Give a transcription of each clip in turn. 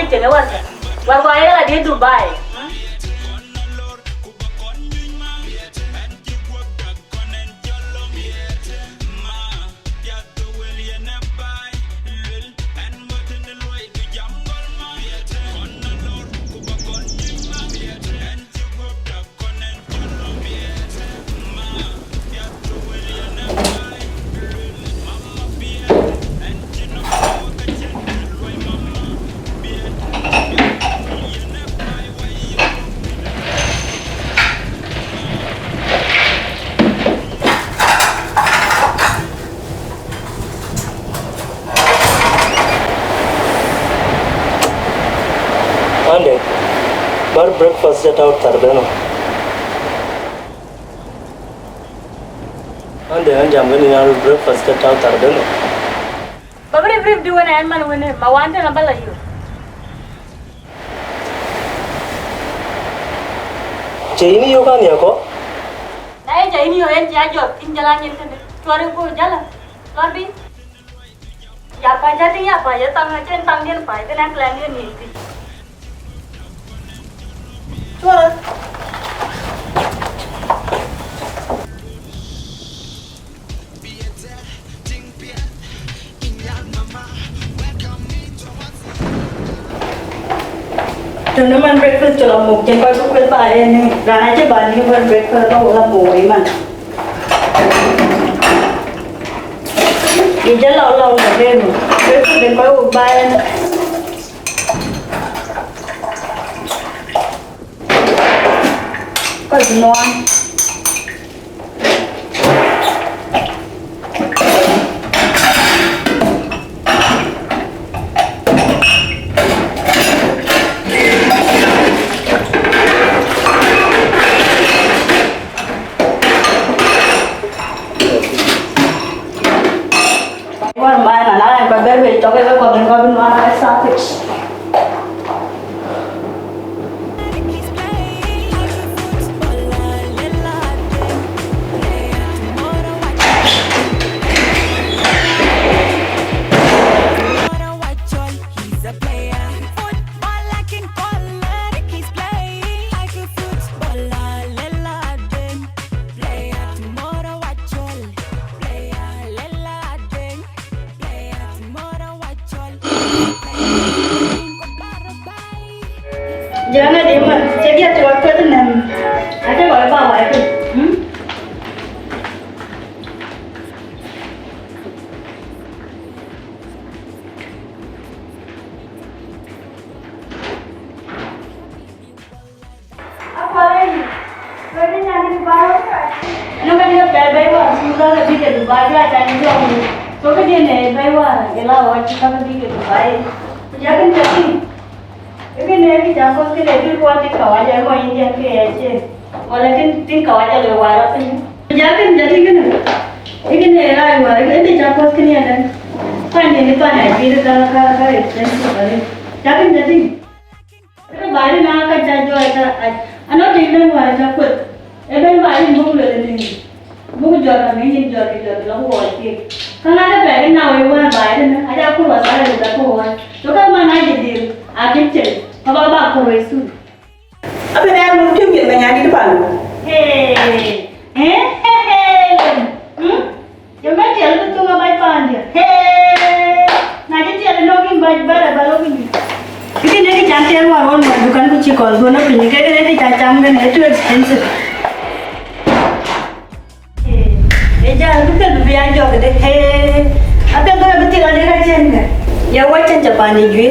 chenge warga. Warga ayah di Dubai. Ande, bar breakfast at out tardano. Ande, I'm going to breakfast at out tardano. Bagre brief do an animal when I want to number you. Jamie, you can yako? I Jamie and Jajo in Jalan Torico Jala. Lorby Yapajati Yapaya Tangan Tangan Pai, then I'm planning it. Sure. Tournament breakfast chalo muk chen koi kuk kul pae ni rana che bani bar breakfast lo la moi man. Ija lao na denu breakfast den koi kuk pae ni. Koi kunoan. Cho cái còn đừng coi bên ngoài sao thì jangan dia mah jadi ada waktu tu nam ada boleh bawa itu apa lagi kerana nanti bawa nak dia bawa sudah lebih dari bawa dan jom so dia ni bawa elah wajib kami di Dubai jangan jadi लेकिन ये भी जांको के लेकिन को आते कवाजा को India के ऐसे और लेकिन तीन कवाजा लोवारा पे जाके जैसे कि ना लेकिन ये आए हुआ है ये जांको के नहीं आना पानी नहीं पाना है फिर का एक्सपेंसिव है जाके जैसे तो बाहर ना का जाजो ऐसा अनो टीम हुआ है जाको ये भी बाहर मुंह ले लेते हैं मुंह जोड़ा में नहीं जोड़ा लोग वो आते कहाँ ना पहले ना हुआ बाहर ना आज आपको बता रहे हैं तो हुआ तो कब माना जल्दी आगे चल अब आप करो इसको अब मैं मुझे मिल गया यानी तो पालू हे जब मैं चल तो तुम अब पान दिया हे ना जे चल लोग इन बार बालों की क्योंकि नहीं जानते हैं वो और दुकान को चिकॉल को ना पिन के नहीं चाचा हम ने टू एक्सपेंसिव ये जा दुकान भी आ जाओ के हे अब तो मैं बत्ती लगा देगा चेंगे या वो चेंज पानी जुए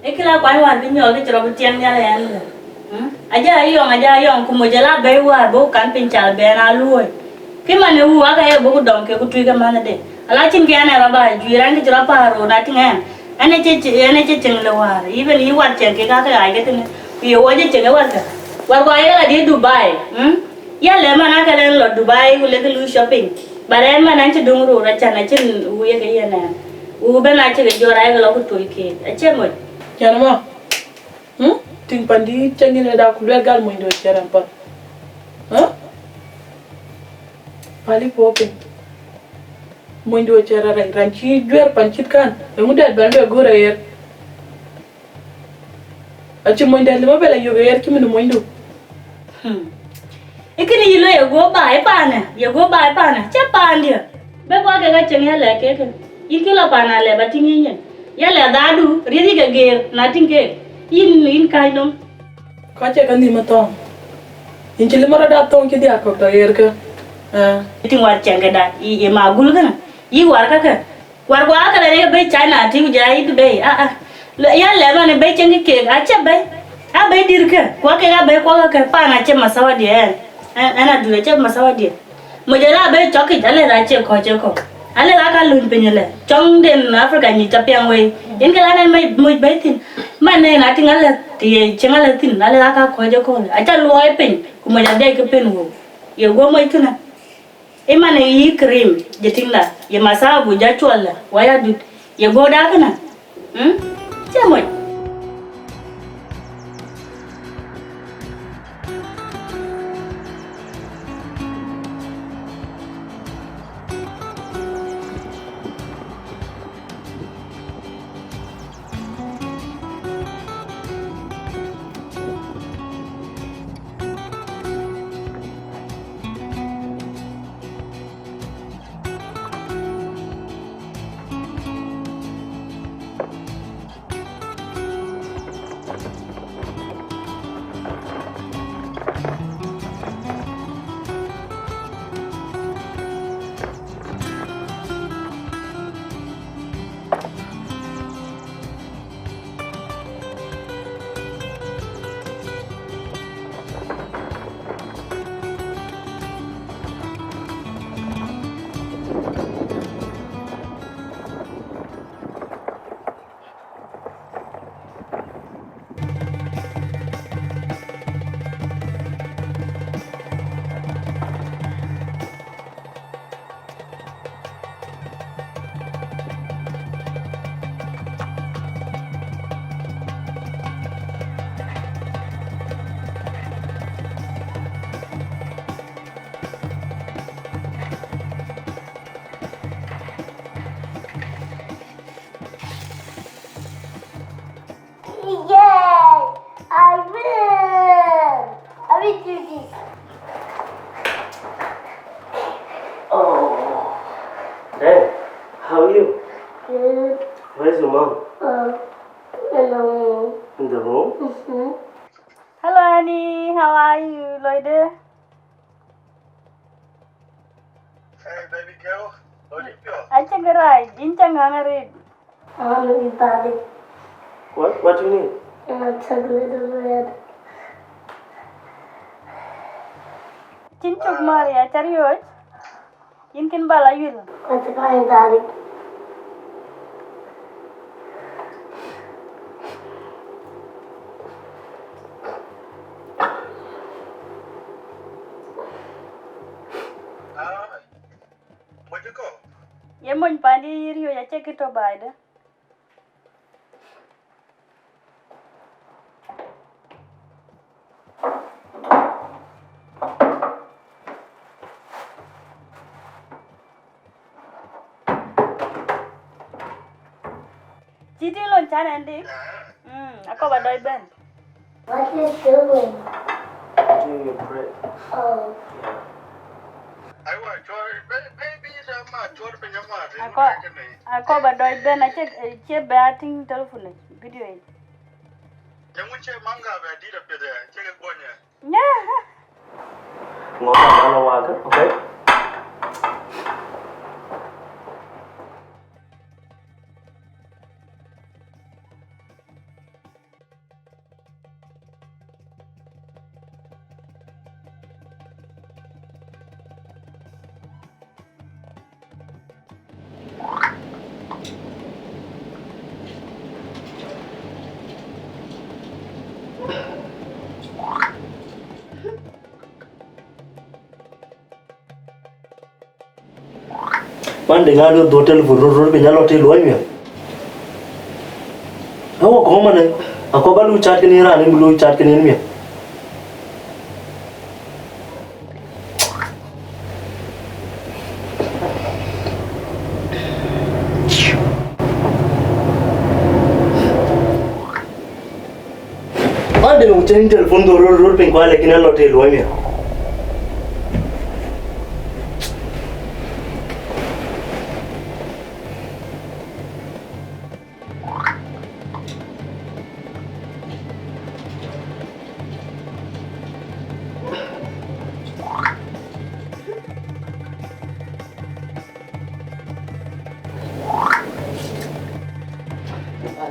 Ikila kwa wan bi nyol ki ro tiang ya len aja yong ku mojala be wa bo kan pin chal be na luoi ki mane wu aga e bo dong ke ku tui ga mane de ala chin ke ana ra ba ju ran ki ro pa ro na tinga ane che cheng le wa even yi wat chen ke ga ka ai ke tin pi wo je cheng wa ka war wa ya di Dubai ya le mana ka len lo Dubai ku le ke lu shopping bare man an che dung ro ra chan na chin wu ye ke ye na u ben a che ge jora ai lo ku to ke a che mo Yanama. Ting pandi changin da kulwer gal mo ndo cheran pa. Pali popin. Mo ndo chera ranchi jwer panchit kan. Ngudet ban be gore yer. Achi mo nda lima bela yoga yer kimi no mo ndo. ikini yilo ye go ba e pana ye go ba e pana che pandia be ko ga chen ya le ke ikila pana le batingi nyen ya le dadu ridi ga ger na tinge in kainom Kache kan di matong. Inchili mara da tong ki dia ko ta yer ka. tin war chenga da ye magul kana yi war ka war ka le be china tin ja yi be ya le ma ne be chengi ke a che be a be dir ka ko ke ga be ko ka pana che masawa de ana dure che masawa de mo jela be choki jale da che ko ale la ka lun penyele chong den africa ni chapiang we yen ke la mai mo be tin ma ne na tin ale ti chengale tin ale la ka ko acha luoi pen ku mo ja de ke pen wo ye go mo ituna e ma ne yi cream je tinga ye masabu ja chwala waya dut ye go da kana che mo Dad, how are you? Good. Where's your mom? Hello. In the room? hello Annie, how are you loide Hey, baby girl. How do you feel? acha garai incha ngare I'm Daddy. What do you need? Chocolate red. Cinchuk Maria, chariot. Inkin bala yul. What's going, Daddy? Where'd you go? Yemun pandi rio ya check it obide. Chiti lon chan andi. Ako ba doi ben. What are you doing? Doing your bread. Oh. I want to baby, I'm not sure if I'm Ako ba doi ben a che batting telephone video e. Yang mun ce manga ba di da fede, ce ga bonya. Yeah. Ngota bana waga, okay? Man de ngalo do telephone ro be nyalo te loy mi. Hawo ko man ako ba lu chat kini ra ni lu chat kini mi. Man de uchen telephone do ro pe kwa lekin lo te loy mi.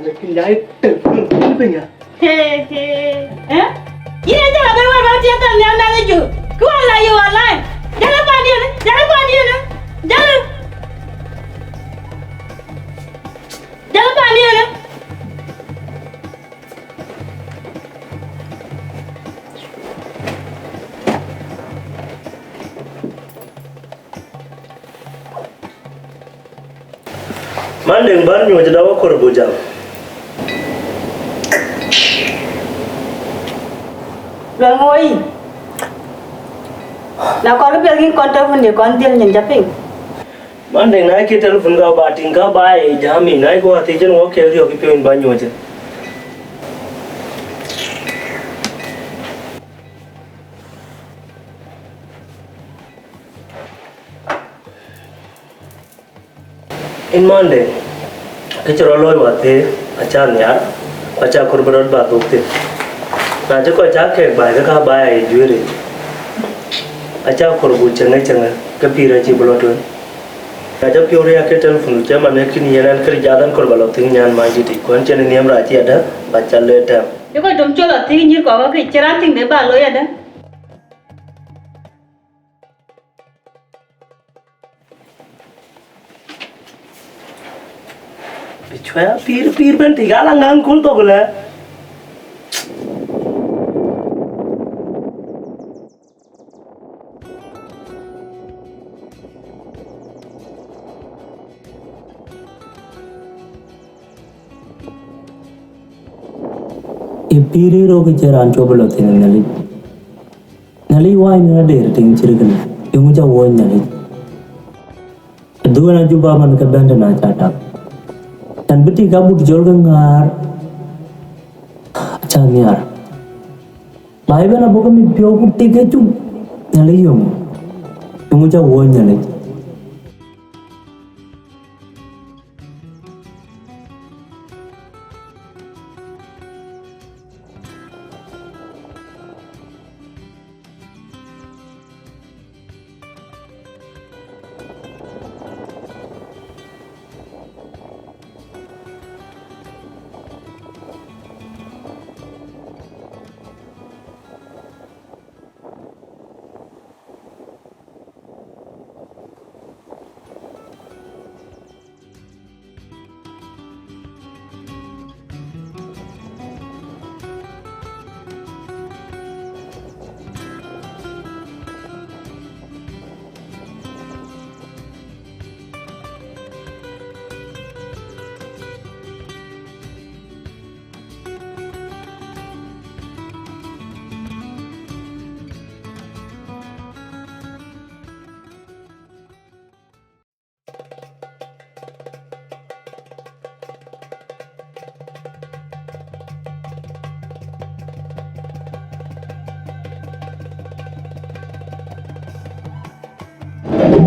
Lekin jai telephone pe nya. Eh? Ini aja lah bawa bawa dia tak nyam dah tu. Kau lah you online. Jangan buat dia ni. Jangan buat dia ni. Jangan. Jangan buat dia ni. Man de bar nyo jada wa kor bojam. Rồi ngồi. Nào con biết cái con tao vấn đề con tiền nhận chấp định. Man de nai ke telephone ga bating ka bai jami nai ko ati jen wo ke rio ki pe ba nyo je. In Monday, ke choro loy wa te acha nyar acha korborot ba dokte. Na je ko acha ke ba ka ba ai jure. Acha korbu chengai chengai ke pira chi bloto. Na je pure ya ke telephone je mane kin yanan kar jadan kor balo ting nyan ma ji ti kon chen niam ra chi ada ba chal le ta. Nếu có đồng cho là thì như có cái chả tình để bà lôi à đó. Bichwa pir ben tiga lang ngang kul to gole. Piri rogi jaran coba lo tin nali wai na der ting cirgen yung ja wo nali dua na juba man ka benda na chata tan beti gabut jol gangar acha niar lai bena boka mi pyo ku tige chu nali yung ja wo nali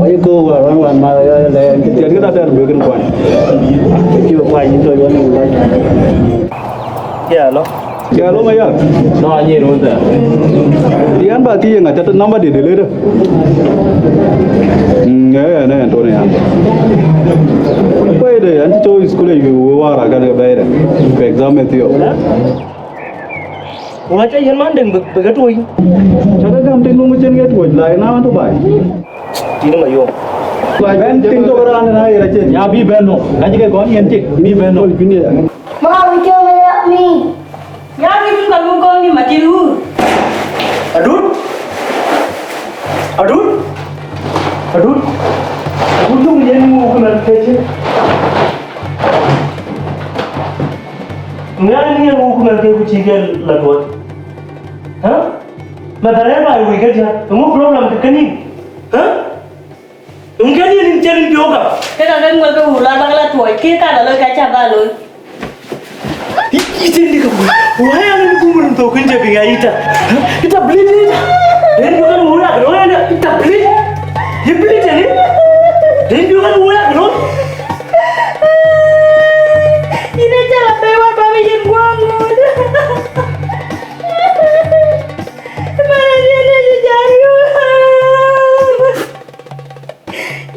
Mấy cô và các bạn mà để cái tiền cái ta đang được cái quan chưa quay những tôi vẫn đây ya lo ya lo mày à no ni ro da đi ăn bà kia ngã chặt năm bà để lấy đó nghe này tôi này ăn quay đây anh cho school này vừa ra cái bài đấy exam ấy tiêu wa cha yen man deng be ga toy chắc cái ਕੰਮ tin luôn trên cái tuổi lại nào tôi bài ti ma yo ben tin tôi ra này là trên Ya bi beno, kaji ke kon yen tik, bi beno. Mau coba ni. Ya ni kalau kau ni mati lu. adut adut adut untung yen mu ngani ni nguku ngake kuchige lagot ha madare ba wi gaja ngu problem kani ha ngani ni chani bioga cái đó cái người cái hủ là tuổi kia cả là lời cái chả ba lời Iti ni kamu. Wahai anak kamu untuk kerja dengan kita. Kita beli ni. Dan bukan murah, kalau ada kita beli. Dia beli jadi. Dan bukan murah, kalau. ini jalan lewat babi yang buang mana dia jari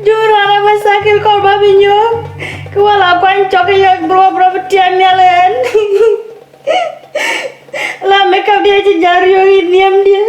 jurang apa sakit kau babi nyok kuala pancok yang berapa tiang nyalen lah makeup dia jari ini diam dia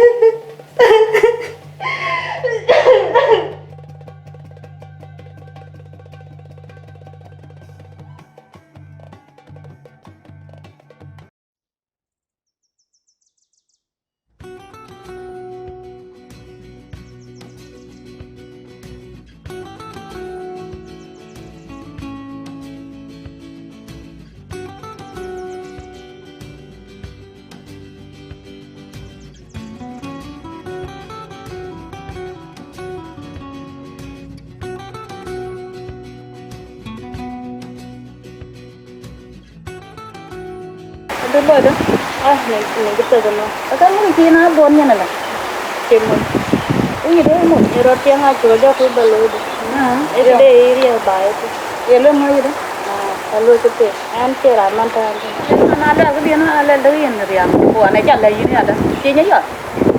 Betul dah. Ini betul dah. Akan mungkin nak bonnya nala. Cuma. Ini dia mau. Roti yang aja aja tu belu. Itu dia area baik tu. Yellow mana itu? Lalu kita. Ante raman tu. Mana ada tu dia nak ada lagi yang dia. Oh, anak jalan ini ada. Dia ya.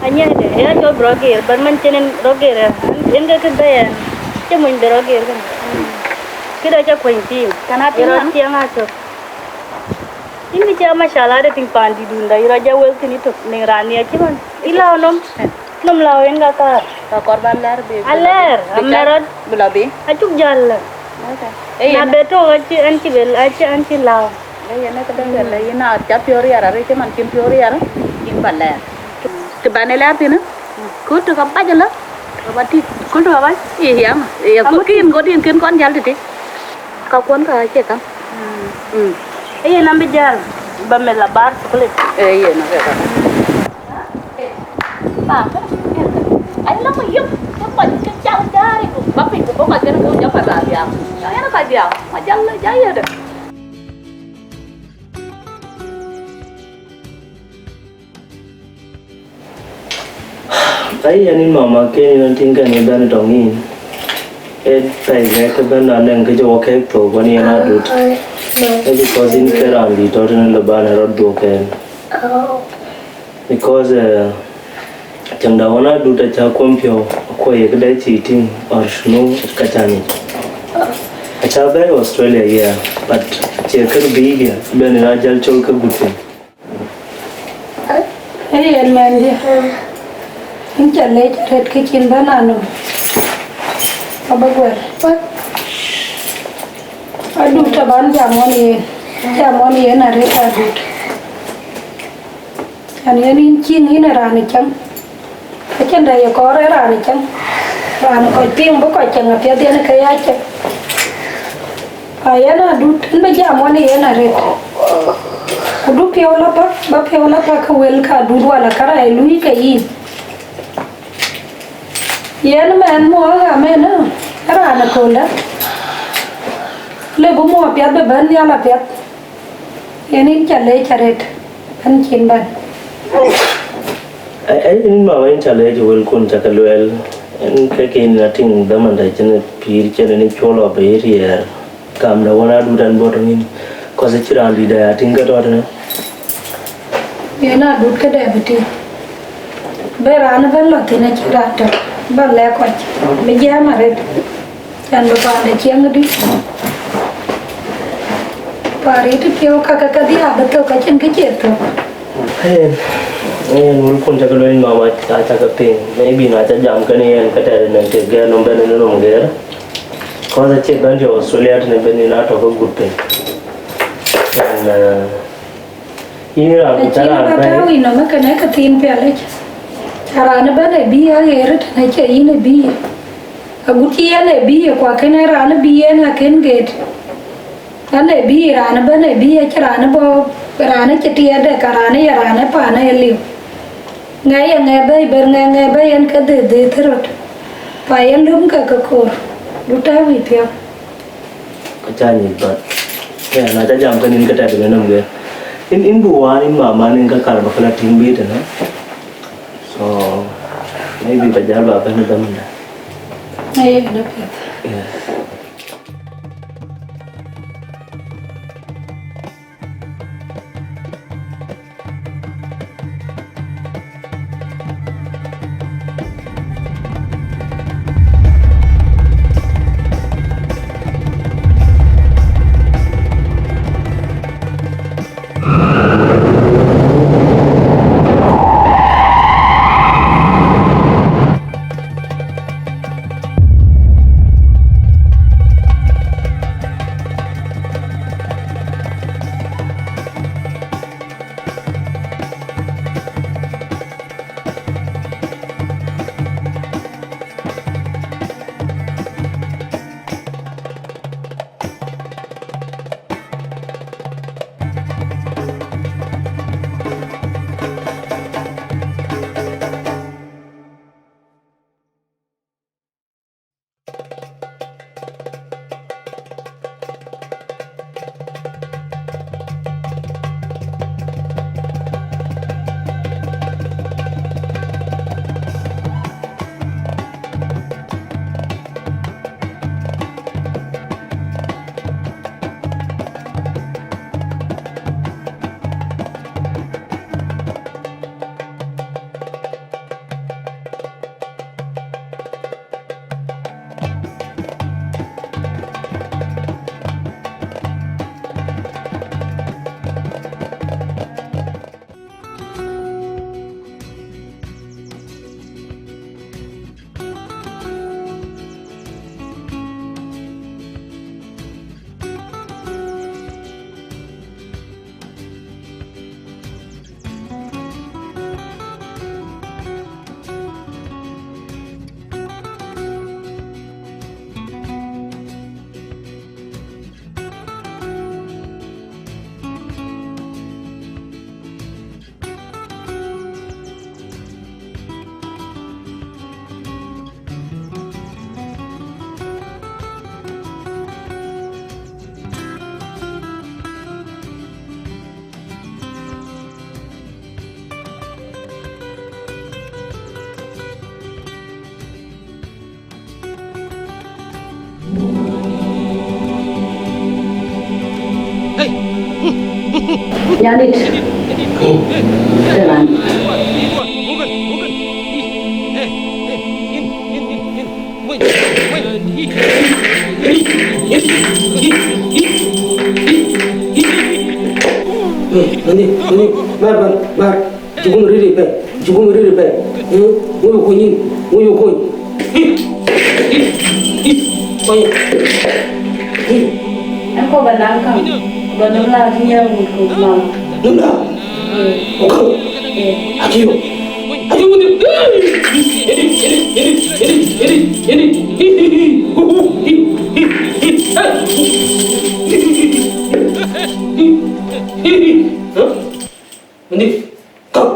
hanya deh ya coba broger bermancing broger enggak kedayan cuma ini broger kan kita aja kunci Karena roti yang aja ini cuma masalah ada tingpan di dunia raja wealth ini tuh nengrani aja man ilau nom lau enggak kar korban ler be. aler ameran Belabi. acuk jalan na beto anci bel anci lau Iya nak kadang lah, iya nak cap piori ara, rete man kim piori ara, kim baler. Kebane ler tu na, kau tu kau aja lah, kau tu apa? Iya mah, iya kau kin kon jal tu, kau kon kau aja kan? iya nambe jalan bamela bar kulit Iya nak kau. Pak, ayo lah mah yuk, cepat kecau cari, bapak ibu kau kau kau jawab apa dia? Jangan nak dia, macam lah jaya dah. Ai anh mama ke ni nanti kan ni dan dongi. Tai ga ke ban na nang ke jo ke to ko ni na dut. Because in Keram di to na laban ro do ke. Because chang da wana dut cha kompyo ko ye ke dai chi tin or snow ka chani. Acha ba Australia yeah but che ke bi dia ben na jal chol ke gutin. Hey man dia. Ini jalan red kecil banana. Apa gue? Aduh, caban jamon ni nare aduh. Ani ini cing ini rani cang. Kecil dah ya kore rani cang. Rani kau ping bukan cang apa dia nak kaya cang. Ayah na aduh, ini jamon ni nare. Aduh piola pa kawel ka aduh wala kara elui kayi. Yan man mo ga men ara na kola le bu mo piat be ban ya la piat yani chale charet ban chin ban ai ma wen chale jo wel kun cha kalwel en ke ke na ting da man dai chen pir chen ni cholo be ri kam da wana du dan bo ngin ko se chira li da ting ga do na yana dut ke da beti be ran ban lo tin chira ta ban le ko me ja ma re chan ba pa de chiang di pari tu pio ka dia betul ka chen ke cher tu en wel kun cha kalwel ma ma ta cha ka ping maybe na cha jam ka ni en ka ta na ke ga no ben no ge ko se che ban jo Australia ne ben na to ko gut pe and ini ra ku cha ra ba ta wi no ma ka na ka tin pe le Rana bana biya geret na che ine biya aguti ane biya kwa kena rana biya na ken get ane biya rana bana biya che rana bo Rana cetia de karane ya rana pana eliu. Ngai ngai bay en ka de therot. Pa elum ka kor. Luta wi pyo. Kacanya bat. Ya, nanti jam kan ini kita dengan nunggu. In buwan in mama in ka kar bakala tingbi ta na. So maybe bajar ba pa na daman na. Ay na pyo. Yeah. Janit. Jalan. Bar, cukup meri pe. Muyu koi. Aku benang kau. Benang lagi yang mau. Nunda. Okau. Ajiu. Ajiu ni. Ini kau.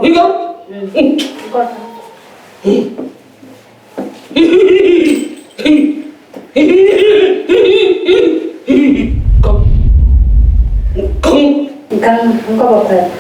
Ini kau. Engkau apa?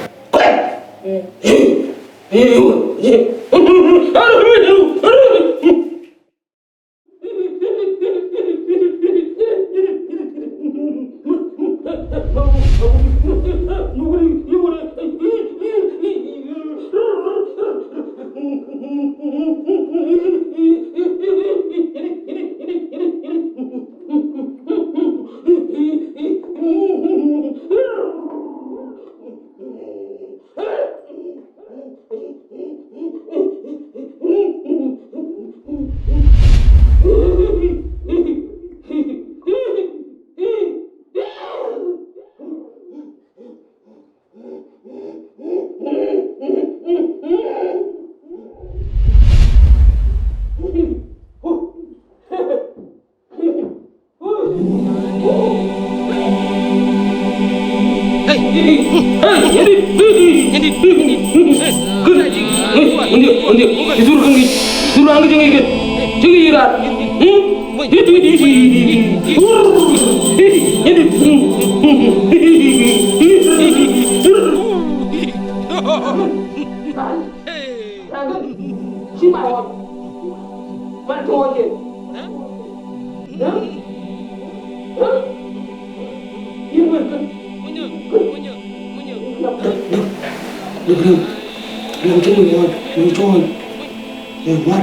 Đừng cho mình ngoan, đừng cho mình ngoan.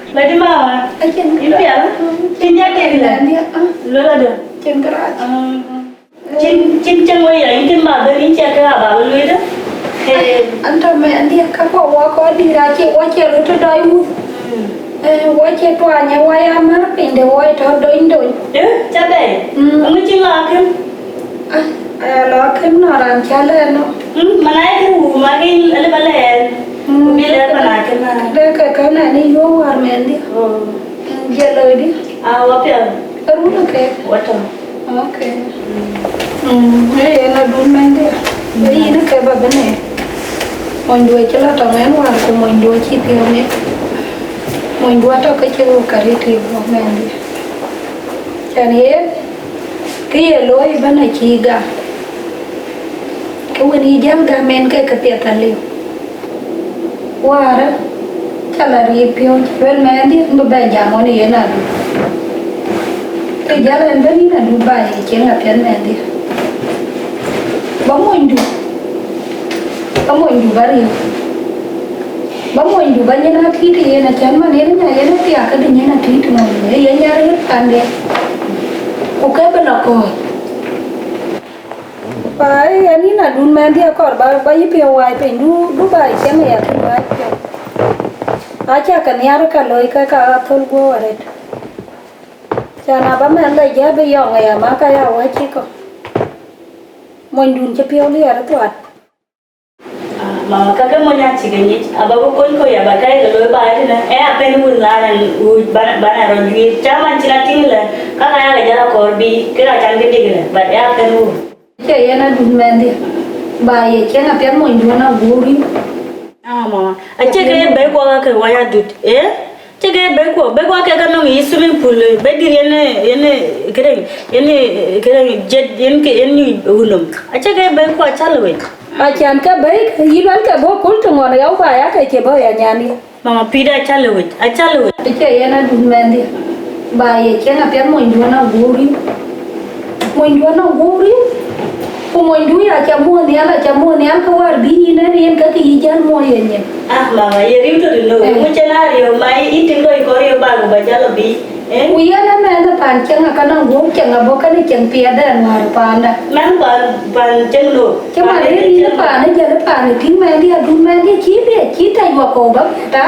Lagi mana? Ini ya, cinnya kayak gini. Lula ada. Trên garage. Cin cang vậy là cin mà bên kia cái bà bên lưới đó. Anh thầm mẹ anh đi các bộ qua có đi ra chị qua chị rồi tới đây mu. Qua chị qua nhà qua em á, mình đều qua thọ đôi đôi. Cha bè. Ông ấy cin là kim. Lo kim nó làm cha lên nó. Mà nãy cái hủ mà cái lấy bà lẻ. Biết lấy bà nãy cái nào. Đây cái này đi vô qua mẹ đi. Giờ lời đi. Apa ya? Đúng rồi kìa. Water. Ok. Đây là đúng mang đi. Đây nó cái bà bên này. Mọi người chứ là tao ngán qua của mọi người chi tiêu nè. Mọi người tao cái chữ cả đi thì một mẹ đi. Cho nên cái lối bên này chi gà. Cái bên đi giang gà men cái tiệt thật liều. Qua đó. Chả là riêng bên mẹ đi mà bây giờ mọi người nào. Cái giá lên bên là Dubai chỉ là tiền mẹ đi. Bóng mình đủ bao nhiêu? Bóng mình đủ bao nhiêu nó thít thì là chán mà đến nhà nó tiệt cái đừng như là thít mà để nhà rất ăn đẹp. Ok bên là coi. Phải anh ấy là đun men thì còn bao nhiêu tiền ngoài phải Dubai chán này thì ngoài. Acha kan yar ka loy ka thol go aret. Chana ba man la ja be yo nga ma ka ya wa chi ko. Mon dun che pio li ar tuat. Mà cái món nhà chỉ cái gì, bà có con ya bà cái lối bà ấy nè, apen un la ban rồi duy, cha man chỉ là tiếng là các cái là corbi, cái là chẳng cái gì nè, bà apen un. Che ya na dun men di. Ba ye che na pian mon dun na guri. Mama, ache cái bé qua cái waya dut, che cái bé qua cái nó nghĩ swimming pool, bé đi cái jet cái unum, ache cái bé qua chalo vậy. Achan ka bay yiban ka bo kul to ngona yaw ba ya ka che bo ya nyani. Mama pida chalo vậy. Che ya na dun men di. Ba ye che na pian mon dun na guri. Mon dun na guri. Mọi người là chăm mua nhà có war bi nên cái gì chán mua vậy nhỉ? Mama, ye riu tu dulu. Macam mana riu? Mai itu kau ikut riu baru baca lebih. Uya na mana pancing akan nanggung ceng bukan ceng piada luar panda. Mana pan ceng lu? Cuma ini panda jadi panda. Kini dia cita juga kau bapa.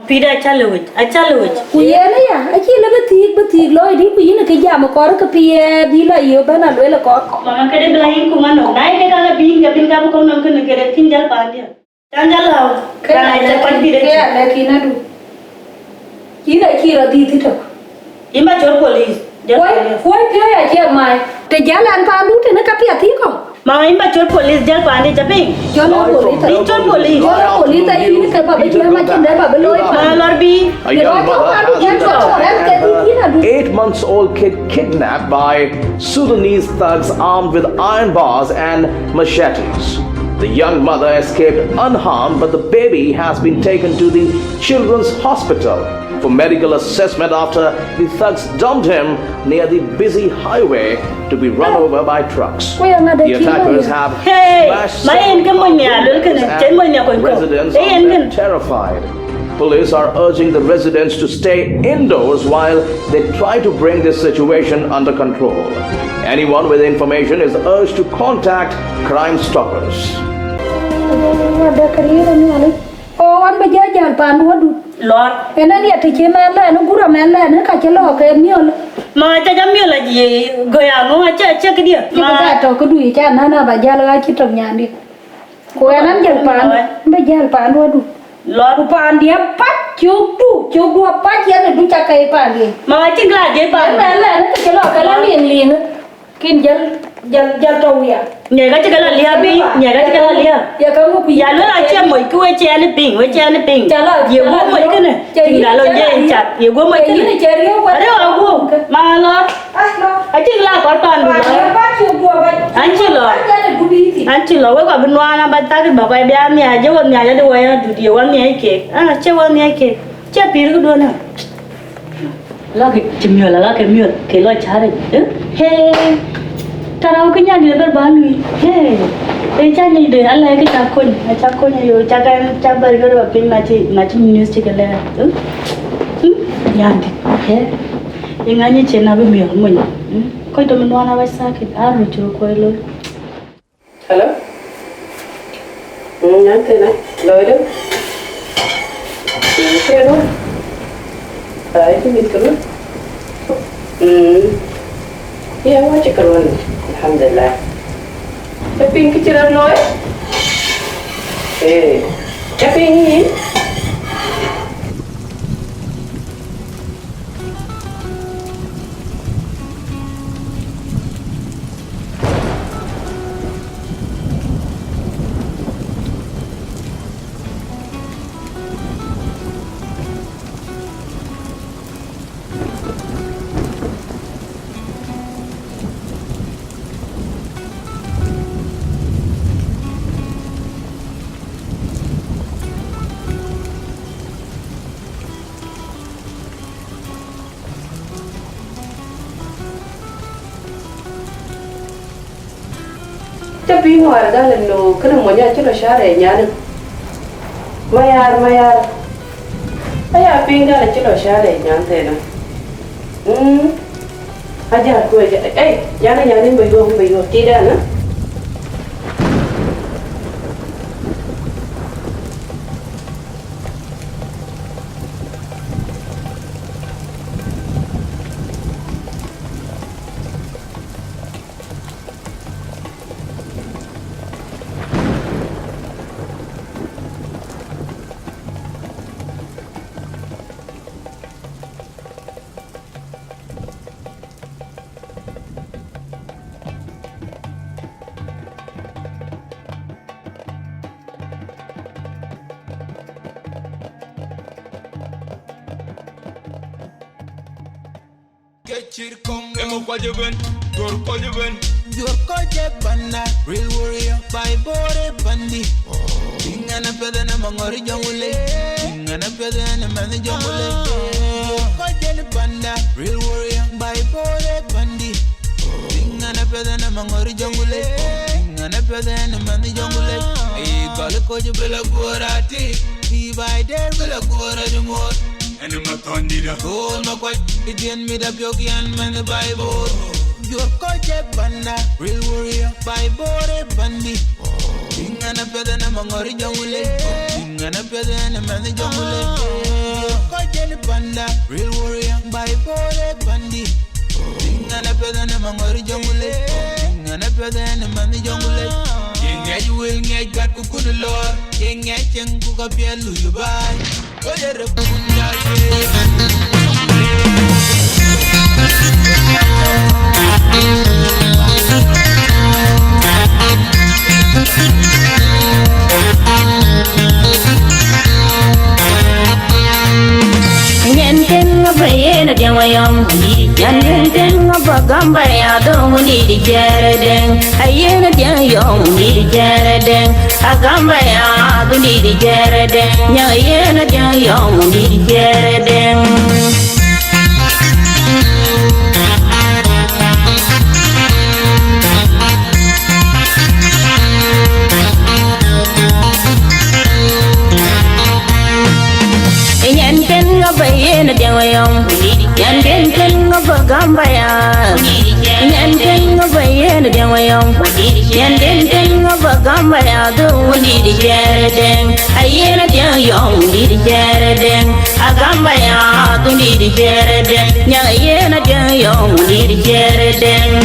Pida chalo vậy. Uya na ya, aci lebih betik loh. Di kuya nak kerja makor ke pia bila iyo bana loh lah kok. Mama kede belahin kumano. Naik ke kalau bin kamu kau nak kena kede tinggal pandia. Jangan lau. Karena cepat pida. Kaya lagi nadu. Kira di itu. Ima jor polis. Woi pia ya cik mai. Te jalan pandu te nak kapia ti kok. Mà anh bà chốt police jal pani chaping. Cho nó police. Chốt police. Cho nó police tại vì cái bà bây giờ mà trên đấy bà bây lôi Mà lor bi. A young mother has been 8-month-old kid kidnapped by Sudanese thugs armed with iron bars and machetes. The young mother escaped unharmed, but the baby has been taken to the children's hospital for medical assessment after the thugs dumped him near the busy highway to be run over by trucks. The attackers have smashed several and residents are terrified. Police are urging the residents to stay indoors while they try to bring this situation under control. Anyone with information is urged to contact Crime Stoppers. Anh bây giờ giờ bạn mua đủ. Lor. Cái này thì chỉ mà là nó cũng là mà là nó cả chỉ lo cái miêu. Mà cha cha miêu là gì? Gọi à ngô cha cha cái gì? Mà cái trò cái đuổi cha nó bà giờ là chỉ trong nhà đi. Cô anh giờ bạn bây giờ bạn mua đủ. Lor bạn dia pat chụp đua pat giờ là đủ cha cái bạn đi. Mà chính là gì bạn? Là nó chỉ lo cái là liền kinh giờ trâu ya. Nhảy cái là lia bi, nhảy cái là lia. Giờ có một giờ nó là che mỗi cái che nó ping, với che nó ping. Nhiều quá mấy cái này, thì là lo dễ chặt, nhiều quá mấy cái này. Ở đâu à cô? Mà lo, ở trên là có toàn rồi. Anh chỉ lo với cả bên ngoài là bạn ta cái bảo vệ bé nhà, chứ còn nhà cho đuổi, đủ điều ăn nhà kẹt, chứ ăn nhà kẹt, chứ pin cái đuôi nào. Lo cái chim nhiều là cái miệt, cái lo chả đấy. Hey. Tarau cái nhà người bán lui, hey, đây cha này để anh lấy cái cha con này rồi cha burger và pin là chỉ news chỉ cái này, nhà đi, hey, những anh như thế nào bây giờ mình, coi tụi mình nói nào vậy sao cái rồi chưa coi luôn. Hello, nhắn thế này, lời đó, thế đó, đấy cái mình cứ, ya wajib keluar. Alhamdulillah. Tapi kecil loi. Tapi ini. Tapi ngoài ra lần đầu cái nào muốn nhà chứ là sao để nhà được mayar ayah pinggal là chứ là sao để nhà thế nào aja aku aja jangan bego tidak na real warrior by bore bandi ingana pedana mangori jangule ingana pedana mani jangule ko jen banda real warrior by bore bandi ingana pedana mangori jangule ingana pedana mani jangule e gal ko je bela gorati e by there bela gorati mo and ma tondira ko ma ko idien mi da biogi an man bible your koje banda real warrior by bore bandi ingana pedana mangori jangule ingana pedana mani jangule koje banda real warrior by bore bandi ingana pedana mangori jangule ingana pedana mani jangule ngej wil ngej gat ku kun lor ngej chen ku ka pielu yu bai koje re kunda ye Yan den den bagamba ya do di jereden. Ayena den yo di jereden. Agamba ya do di jereden. Nya ayena den yo di jereden. Bayena dewayong yan den den bagamba ya yan den bayena dewayong yan den den bagamba ya do di jereden ayena dewayong di jereden agamba ya do di jereden nya ayena dewayong di jereden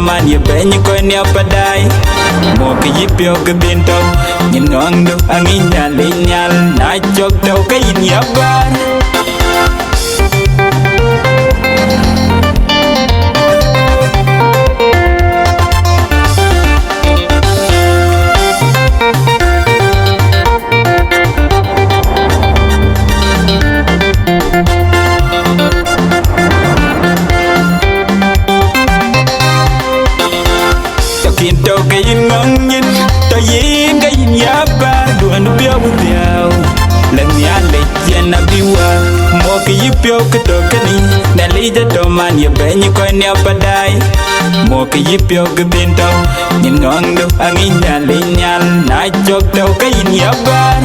Man, you bend you going up a die. Moke yip yo kabinto. You know, ang inyal, night joke, toka in your bar. Man, you bend you going up a die. Moke yip yo kabinto. You know, ang inyal, night joke, toka in your bar.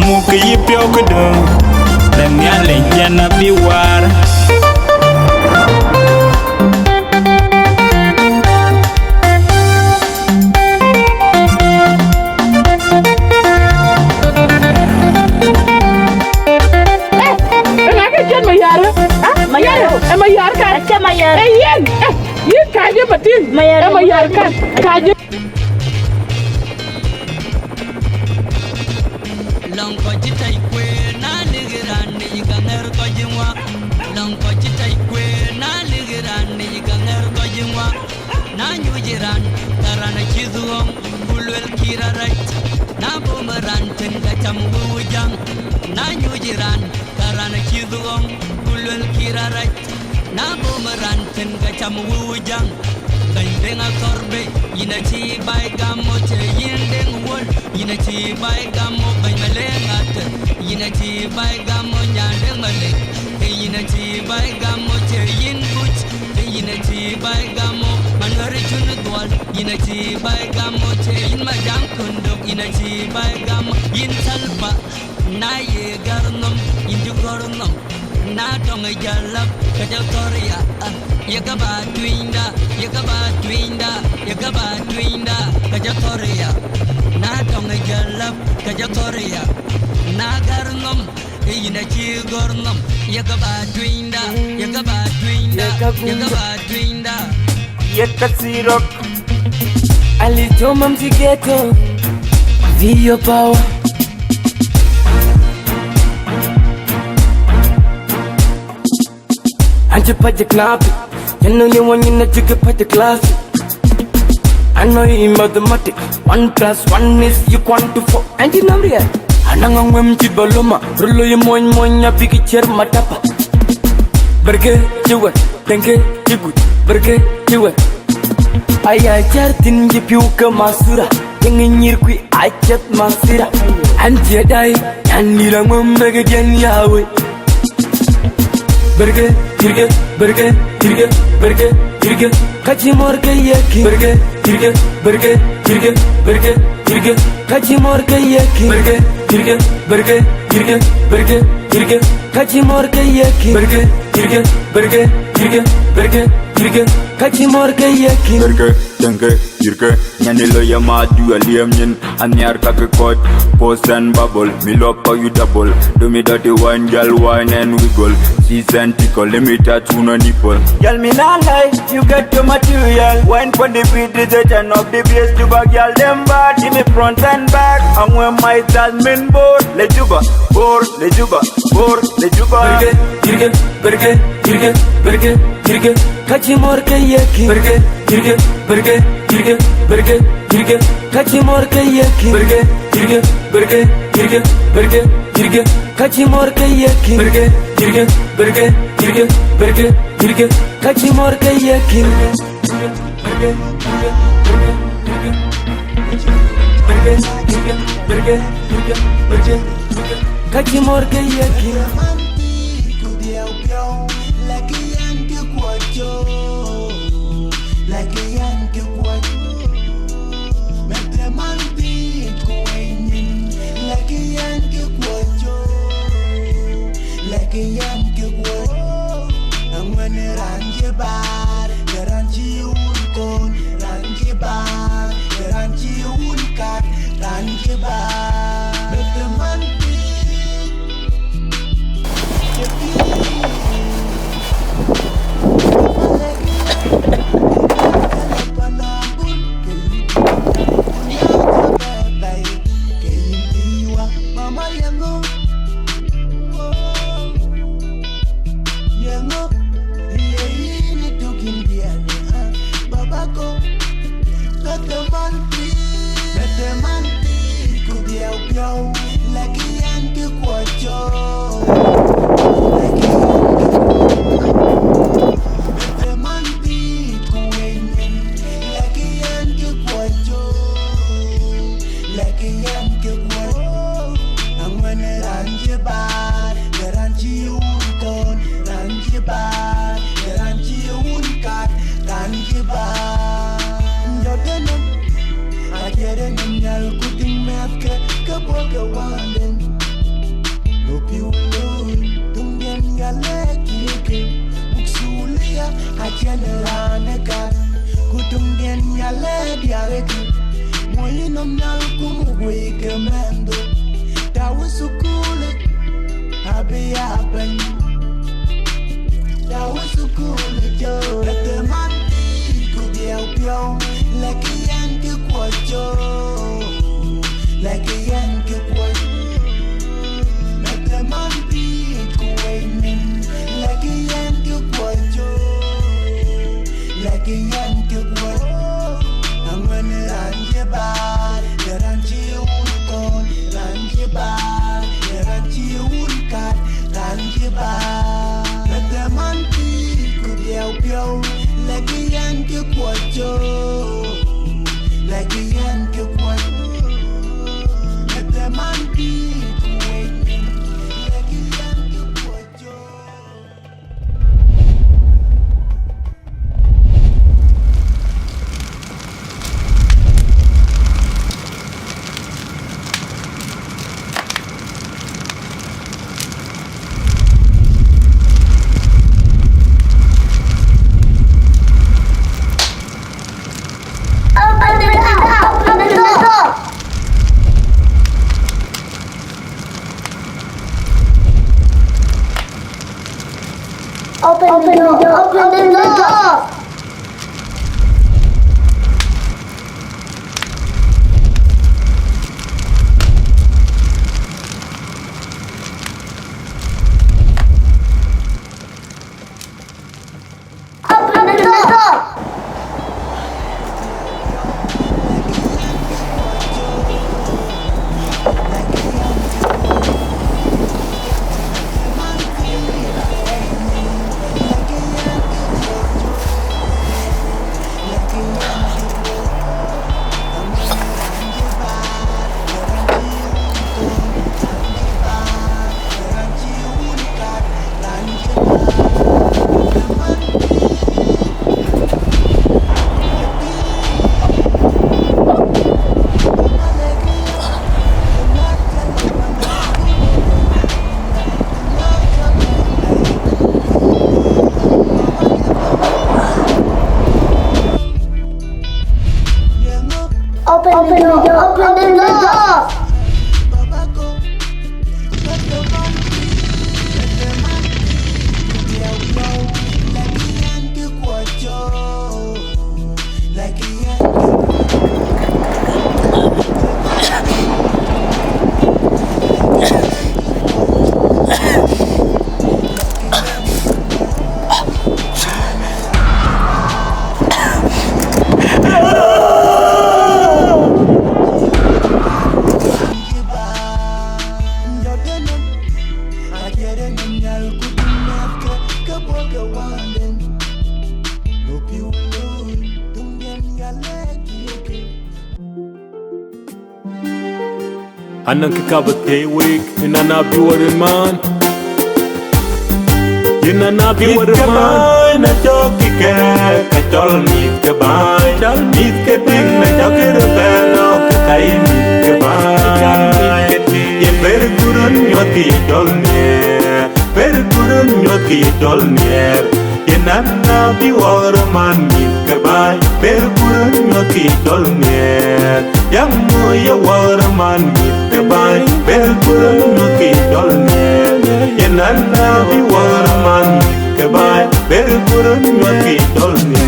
Muka yip yo kudo dan nyale jana biwar Mayar kan? Acha mayar. Yen kaje batin. Mayar kan? Kaje. Long ko jitai kwe na ligiran ni ganger ko jinwa. Long ko jitai kwe na ligiran ni ganger ko jinwa. Na nyujiran karana chizuong bulwel kirarat. Na bumeran ten kacam wujang. Na nyujiran karana chizuong bulwel kirarat. Na bumeran ten kacam wujang. Deng akorbe ina chi bai gamo che yin deng wol ina chi bai gamo bai malengat ina chi bai gamo nyandeng malek ina chi bai gamo che yin buch ina chi bai gamo manwari chun dwal ina chi bai gamo che yin majang kunduk ina chi bai gamo yin salpa na ye garnom inju garnom na tong jalap kajal korea yakaba twinda kajatoria na tong jalap kajatoria na garnom ina chi garnom yakaba twinda yakasirok alitoma mzigeto video power anje paje knapi yanu ni wani na jike paje class I know in mathematics 1 + 1 is equal to 4. And you know real. Anang ngwem chibaloma, rulo ye moñ ya bigi cher matapa. Berke jiwe, tenge jigu, berke jiwe. Aya chartin jipiu ke masura, nyir kui acet masira. Anti dai, anira ngwem bege dian yawe. Berke, tirge, berke, tirge, berke, tirge. Kachi morke yeki. Berke, tirge, berke, tirge, berke, tirge. Kachi morke yeki. Berke, tirge, berke, tirge, berke, tirge. Kachi morke yeki. Berke, tirge, berke, tirge, berke, tirge. Kachi morke yeki. Berke, tenge, tirge. Nyanilo ya madu aliyem nyin. Anyar kake kot, post and bubble. Me love how you double. Do me dirty wine, girl, wine and wiggle. She's and tickle, let me tattoo no nipple. Girl, me not lie, you get the material. Wine for the beat, is a turn up the bass to back, girl, them bad. Give me front and back, and when my salmon board. Le juba, board, le juba, board, le juba. Berke, tirge, berke, tirge, berke, tirge. Kachi morke yeki. Berke, tirge, berke, tirge, berke, tirge. Kachi morke yeki. Berke, tirge, berke, tirge, berke, tirge. Kachi morke yeki. Berke, tirge, berke, tirge, berke, tirge. Kachi morke yeki. Berke, tirge, berke, tirge, berke, tirge, berke, tirge. Kachi morke yeki. Like a Yankee quacho, make the man be going like a Yankee quacho, like a Yankee quacho. And when it runs your bar, the ranchi would go, ranchi bar, the ranchi would cut, ranchi bar. Make the man be. Anang kikabate wik inana biwarin man inana biwarin man na joki ke kachol nit ke bai nit ke ting na joki rebelo kai nit ke bai ye per kurun nyoti jol ne per kurun nyoti jol ne inana biwarin man nit ke bai per kurun nyoti jol ne yang moya warin man nit ke bai per kurun nyoti jol ne inana biwarin man ke bai per kurun nyoti jol ne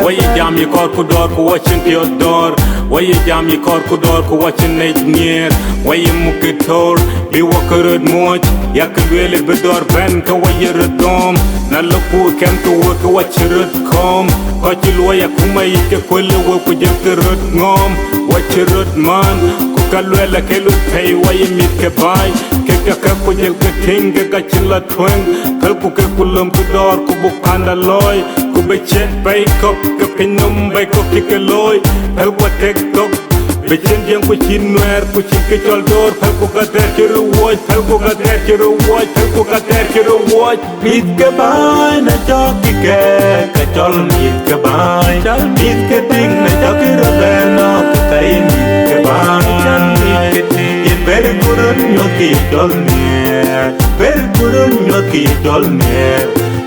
why you jam your car ku door ku watching your door why you jam your car ku door ku watching night near why you mukitor bi wakarud moch yakwele bedor ben ka wayir dom na loku kem to work watchirud kom ko chilwa yakuma yike kwele wo ku jekrud ngom watchirud man ku kalwela kelu pay why mit ke bai ke ka ku jel ke ting ke chilla tweng kal ku ke kulum ku door ku bukanda loy ku be chet bay kop ke pinum bay ko ke loy kal ku tiktok Bikin yang ku cinwer ku cinke chol dor phal ku ka ter chiru watch phal ku ka ter chiru watch phal ku ka ter chiru watch mit ke bai na joki ke ka chol mit ke bai mit ke ting na joki rebeno kai mit ke bai mit ke ting ye per kurun nyoti chol ne per kurun nyoti chol ne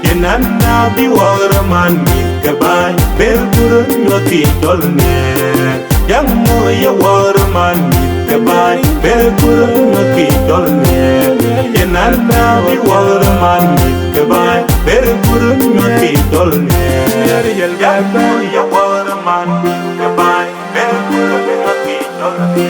ye nanna bi waraman mit ke bai per kurun nyoti chol ne yang moya warman mit ke bai per kurun nyoti jol ne yenana bi warman mit ke bai per kurun nyoti jol ne yang moya warman mit ke bai per kurun nyoti jol ne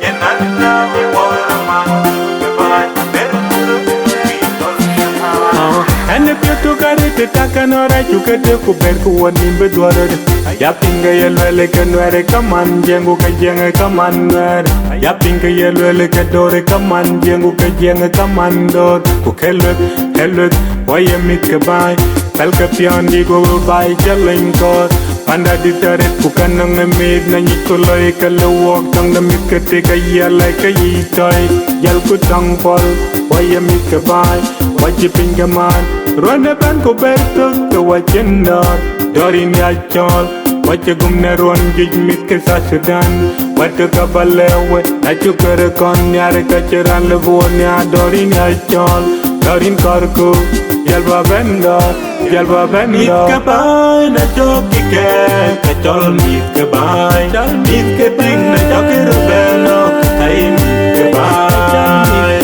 yenana bi warman mit ke bai per kurun nyoti jol ne and if you took it takanora chukete ku ber ku woni be dware ya pinga yelwele ke nwere kaman jengu ke jenge kaman nwere ya pinga yelwele ke dore kaman jengu ke jenge kaman dor ku kelwek waye mit ke bai pel ke piondi go bai jelen kor panda ditaret ku kanang mit na nyikuloy ke lewok tang na mit ke te ke yele ke yitoy yel ku tang pol waye mit ke bai waje pinga man ronde ban ku bertuk ke wajen dor dorin ya chol wache gumne ron jij mit ke sa Sudan wache kabalewe na chukere kon nyare kacheran levon ya dorin ya chol dorin korku yalba bendor mit ke bai na joki ke chol mit ke bai mit ke ting na joki rebeno kai mit ke bai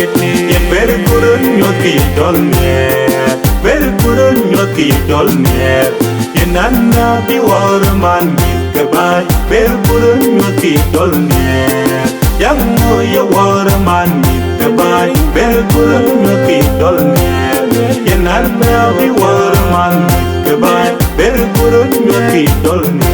ye per kurun nyoti chol ne per kurun nyoti chol ne yenana bi warman mit ke bai per kurun nyoti jol ne yang moya warman mit ke bai per kurun nyoti jol ne yenana bi warman mit ke bai per kurun nyoti jol ne